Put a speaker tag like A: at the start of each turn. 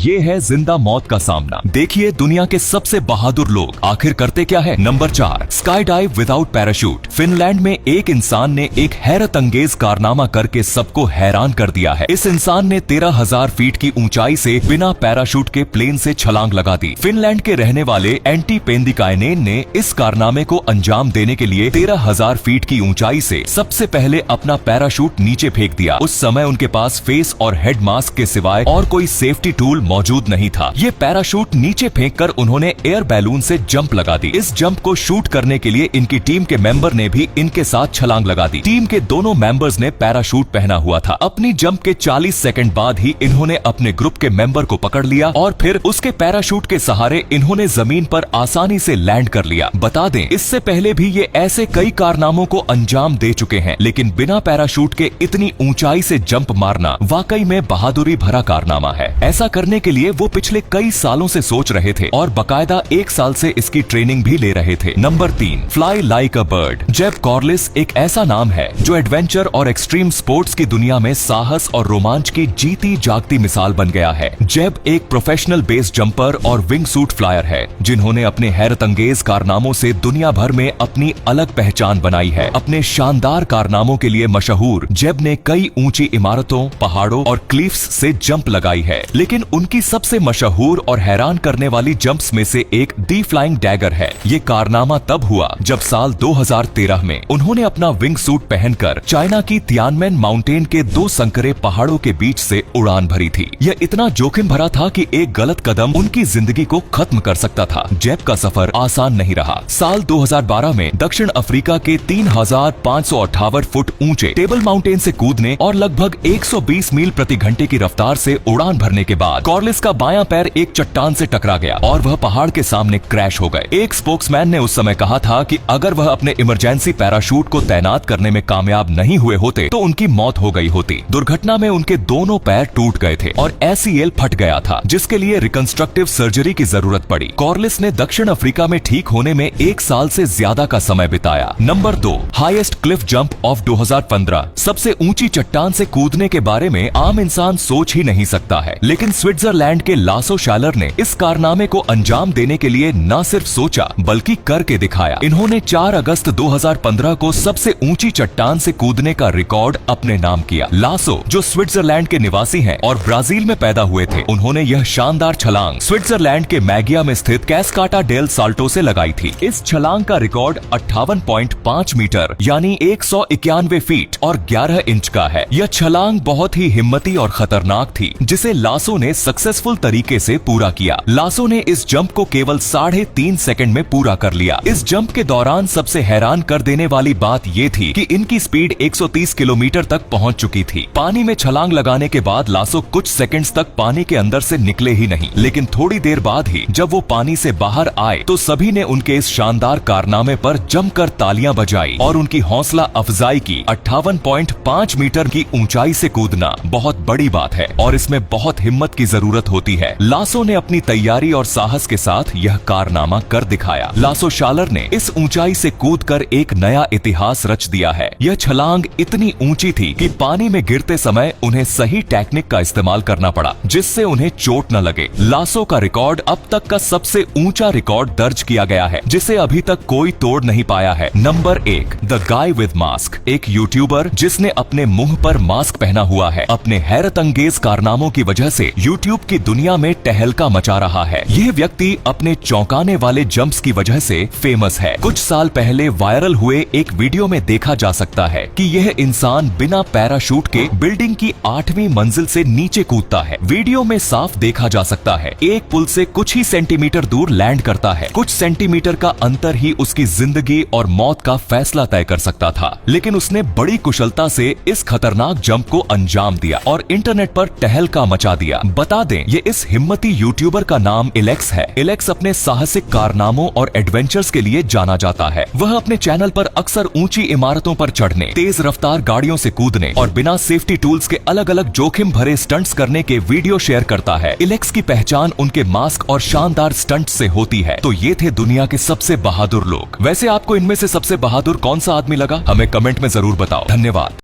A: ये है जिंदा मौत का सामना। देखिए दुनिया के सबसे बहादुर लोग आखिर करते क्या है। Number 4, sky dive without parachute. Finland में एक इंसान ने एक हैरत अंगेज कारनामा करके सबको हैरान कर दिया है। इस इंसान ने 13,000 फीट की ऊंचाई से बिना पैराशूट के प्लेन से छलांग लगा दी। फिनलैंड के रहने वाले एंटी पेंदिकाइनेन ने इस कारनामे को अंजाम देने के लिए 13,000 फीट की ऊंचाई से सबसे पहले अपना पैराशूट नीचे फेंक दिया। उस समय उनके पास फेस और हेड मास्क के सिवाय और कोई सेफ्टी टूल मौजूद नहीं था। ये पैराशूट नीचे फेंककर उन्होंने एयर बैलून से जंप लगा दी। इस जंप को शूट करने के लिए इनकी टीम के मेंबर ने भी इनके साथ छलांग लगा दी। टीम के दोनों मेंबर्स ने पैराशूट पहना हुआ था। अपनी जंप के 40 सेकंड बाद ही इन्होंने अपने ग्रुप के मेंबर को पकड़ लिया और फिर उसके पैराशूट के सहारे इन्होंने जमीन पर आसानी से लैंड कर लिया। बता दें, इससे पहले भी ये ऐसे कई कारनामों को अंजाम दे चुके हैं, लेकिन बिना पैराशूट के इतनी ऊंचाई से जंप मारना वाकई में बहादुरी भरा कारनामा है। ऐसा करने के लिए वो पिछले कई सालों से सोच रहे थे और बकायदा 1 साल से इसकी ट्रेनिंग भी ले रहे थे। Number 3, fly like a bird. जेब कॉर्लिस एक ऐसा नाम है जो एडवेंचर और एक्सट्रीम स्पोर्ट्स की दुनिया में साहस और रोमांच की जीती जागती मिसाल बन गया है। जेब एक प्रोफेशनल बेस जंपर और विंग सूट फ्लायर है, जिन्होंने अपने हैरत अंगेज कारनामों से दुनिया भर में अपनी अलग पहचान बनाई है। अपने शानदार कारनामों के लिए मशहूर जेब ने कई ऊंची इमारतों, पहाड़ों और क्लिफ्स से जंप लगाई है, लेकिन उनकी सबसे मशहूर और हैरान करने वाली जंप्स में से एक दी फ्लाइंग डैगर है। ये कारनामा तब हुआ जब साल 2013 में उन्होंने अपना विंग सूट पहनकर चाइना की तियानमेन माउंटेन के 2 संकरे पहाड़ों के बीच से उड़ान भरी थी। यह इतना जोखिम भरा था कि एक गलत कदम उनकी जिंदगी को खत्म कर सकता था। जेब का सफर आसान नहीं रहा। साल 2012 में दक्षिण अफ्रीका के 3,558 फुट ऊंचे टेबल माउंटेन से कूदने और लगभग 120 मील प्रति घंटे की रफ्तार से उड़ान भरने के बाद कॉर्लिस का बायां पैर एक चट्टान से टकरा गया और वह पहाड़ के सामने क्रैश हो गए। एक स्पोक्समैन ने उस समय कहा था कि अगर वह अपने इमरजेंसी पैराशूट को तैनात करने में कामयाब नहीं हुए होते तो उनकी मौत हो गई होती। दुर्घटना में उनके दोनों पैर टूट गए थे और ACL फट गया था, जिसके लिए रिकंस्ट्रक्टिव सर्जरी की जरूरत पड़ी। कॉर्लिस ने दक्षिण अफ्रीका में ठीक होने में 1 साल से ज्यादा का समय बिताया। Number 2, highest Cliff jump of 2015। सबसे ऊंची चट्टान से कूदने के बारे में आम इंसान सोच ही नहीं सकता है, लेकिन स्विट्जरलैंड के लासो शालर ने इस कारनामे को अंजाम देने के लिए न सिर्फ सोचा बल्कि करके दिखाया। इन्होंने 4 अगस्त 2015 को सबसे ऊंची चट्टान से कूदने का रिकॉर्ड अपने नाम किया। लासो, जो स्विट्जरलैंड के निवासी हैं और ब्राजील में पैदा हुए थे, उन्होंने यह शानदार छलांग स्विट्जरलैंड के मैगिया में स्थित कैस्काटा डेल साल्टो से लगाई थी। इस छलांग का रिकॉर्ड 58.5 मीटर यानी 191 फीट और 11 इंच का है। यह छलांग बहुत ही हिम्मती और खतरनाक थी, जिसे लासो ने सक्सेसफुल तरीके से पूरा किया। लासो ने इस जंप को केवल 3.5 सेकंड में पूरा कर लिया। इस जंप के दौरान सबसे हैरान कर देने वाली बात ये थी कि इनकी स्पीड 130 किलोमीटर तक पहुंच चुकी थी। पानी में छलांग लगाने के बाद लासो कुछ सेकंड्स तक पानी के अंदर से निकले ही नहीं, लेकिन थोड़ी देर बाद ही जब वो पानी से बाहर आए तो सभी ने उनके इस शानदार कारनामे पर जमकर तालियां बजाई और उनकी हौसला अफजाई की। 58.5 मीटर की ऊंचाई से कूदना बहुत बड़ी बात है और इसमें बहुत हिम्मत की जरूरत होती है। लासो ने अपनी तैयारी और साहस के साथ यह कारनामा कर दिखाया। लासो शालर ने इस ऊंचाई से कूदकर एक नया इतिहास रच दिया है। यह छलांग इतनी ऊंची थी कि पानी में गिरते समय उन्हें सही टेक्निक का इस्तेमाल करना पड़ा, जिससे उन्हें चोट न लगे। लासो का रिकॉर्ड अब तक का सबसे ऊंचा रिकॉर्ड दर्ज किया गया है, जिसे अभी तक कोई तोड़ नहीं पाया है। Number 1, the guy with mask. एक यूट्यूबर जिसने अपने मुंह पर मास्क पहना हुआ है, अपने हैरत अंगेज कारनामों की वजह से यूट्यूब की दुनिया में टहलका मचा रहा है। यह व्यक्ति अपने चौंकाने वाले जंप्स की वजह से फेमस है। कुछ साल पहले वायरल हुए एक वीडियो में देखा जा सकता है कि यह इंसान बिना पैराशूट के बिल्डिंग की 8वीं मंजिल से नीचे कूदता है। वीडियो में साफ देखा जा सकता है एक पुल से कुछ ही सेंटीमीटर दूर लैंड करता है। कुछ सेंटीमीटर का अंतर ही उसकी जिंदगी और मौत का फैसला तय कर सकता था, लेकिन उसने बड़ी कुशलता से इस खतरनाक जंप को अंजाम दिया और इंटरनेट पर टहलका मचा दिया। बता दें, ये इस हिम्मती यूट्यूबर का नाम इलेक्स है। इलेक्स अपने साहसिक कारनामों और एडवेंचर्स के लिए जाना जाता है। वह अपने चैनल पर अक्सर ऊंची इमारतों पर चढ़ने, तेज रफ्तार गाड़ियों से कूदने और बिना सेफ्टी टूल्स के अलग अलग जोखिम भरे स्टंट्स करने के वीडियो शेयर करता है। इलेक्स की पहचान उनके मास्क और शानदार स्टंट से होती है। तो ये थे दुनिया के सबसे बहादुर लोग। वैसे आपको इनमें से सबसे बहादुर कौन सा आदमी लगा, हमें कमेंट में जरूर बताओ। धन्यवाद।